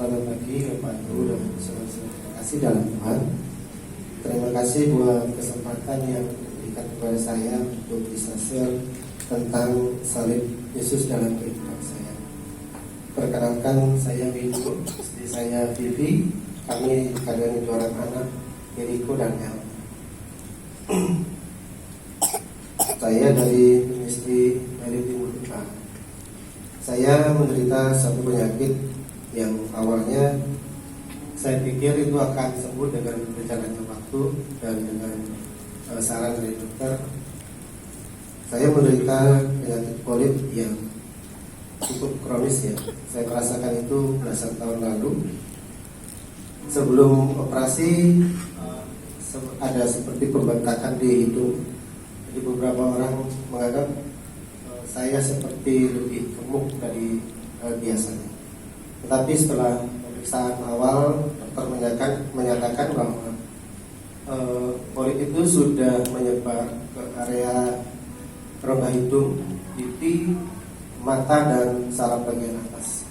Selamat pagi Bapak Ibu dan saudara-saudara terima kasih dalam Tuhan. Terima kasih buat kesempatan yang diberikan kepada saya untuk bisa share tentang salib Yesus dalam kehidupan saya. Perkenalkan, saya Wiku, istri saya Vivi. Kami kalian dua orang anak, Yeriko dan El. Saya dari ministry Mary Timur Utara. Saya menderita satu penyakit yang awalnya saya pikir itu akan sembuh dengan berjalannya waktu dan dengan saran dari dokter. Saya menderita penyakit polip yang cukup kronis ya. Saya merasakan itu belasan tahun lalu. Sebelum operasi ada seperti pembengkakan di hidung. Jadi beberapa orang menganggap saya seperti lebih gemuk dari biasanya. Tetapi setelah pemeriksaan awal, dokter menyatakan bahwa polip itu sudah menyebar ke area rongga hidung, pipi, mata dan saraf bagian atas.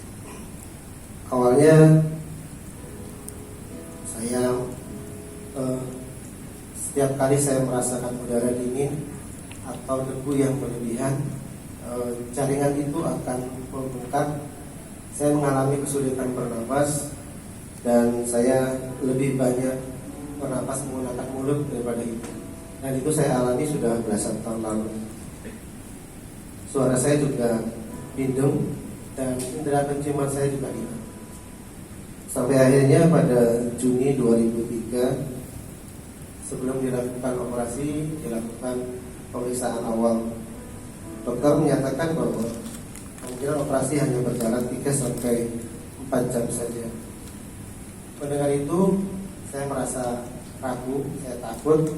Awalnya saya setiap kali saya merasakan udara dingin atau debu yang berlebihan, jaringan itu akan membengkak. Saya mengalami kesulitan bernapas dan saya lebih banyak bernapas menggunakan mulut daripada hidung. Dan itu saya alami sudah belasan tahun lalu. Suara saya juga bindeng dan indera penciuman saya juga hilang. Sampai akhirnya pada Juni 2003, sebelum dilakukan operasi, dilakukan pemeriksaan awal. Dokter menyatakan bahwa kemungkinan operasi hanya berjalan 3-4 jam saja. Mendengar itu, saya merasa ragu, saya takut,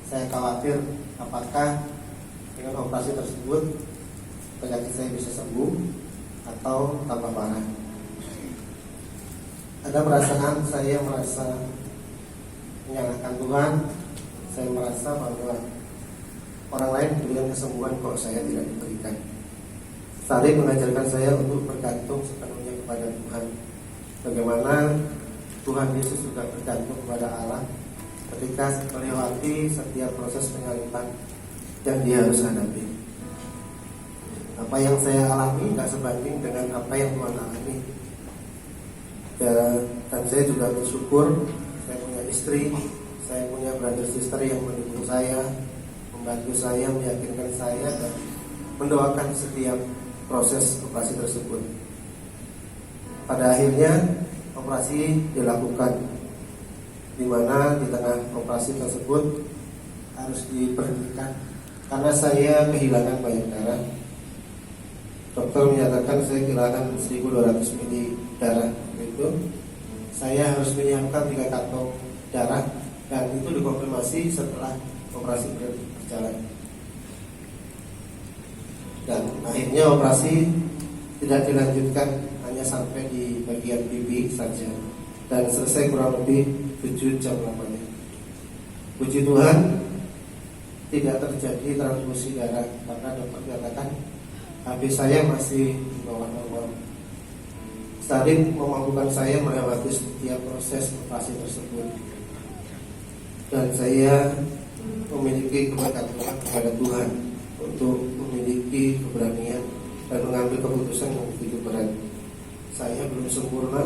saya khawatir apakah dengan operasi tersebut penyakit saya bisa sembuh atau tambah parah. Ada perasaan saya merasa menyalahkan Tuhan. Saya merasa bahwa orang lain diberikan kesembuhan kok saya tidak diberikan. Salib mengajarkan saya untuk bergantung sepenuhnya kepada Tuhan. Bagaimana Tuhan Yesus juga bergantung kepada Allah ketika melewati setiap proses penyaliban yang dia harus hadapi. Apa yang saya alami tidak sebanding dengan apa yang Tuhan alami. Dan saya juga bersyukur saya punya istri, saya punya brother sister yang mendukung saya, membantu saya, meyakinkan saya dan mendoakan setiap proses operasi tersebut. Pada akhirnya operasi dilakukan, di mana di tengah operasi tersebut harus diberhentikan karena saya kehilangan banyak darah. Dokter menyatakan saya kehilangan 1.200 ml darah. Itu saya harus menyiapkan 3 kantong darah dan itu dikonfirmasi setelah operasi berjalan. Dan akhirnya operasi tidak dilanjutkan, hanya sampai di bagian pipi saja dan selesai kurang lebih 7 jam lamanya. Puji Tuhan tidak terjadi transfusi darah karena dokter mengatakan HB saya masih di bawah normal. Salib memampukan saya melewati setiap proses operasi tersebut dan saya memiliki keberkatan kepada Tuhan untuk memiliki keberanian dan mengambil keputusan yang begitu berat. Saya belum sempurna,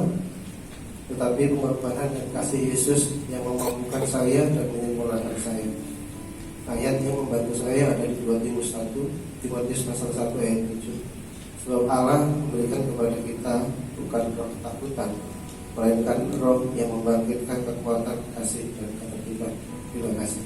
tetapi pengorbanan dan kasih Yesus yang memampukan saya dan menyempurnakan saya. Ayat yang membantu saya ada di 2 Timotius pasal 1 ayat 7. Sebab Allah memberikan kepada kita bukan roh ketakutan, melainkan roh yang membangkitkan kekuatan, kasih dan ketertiban. Terima kasih.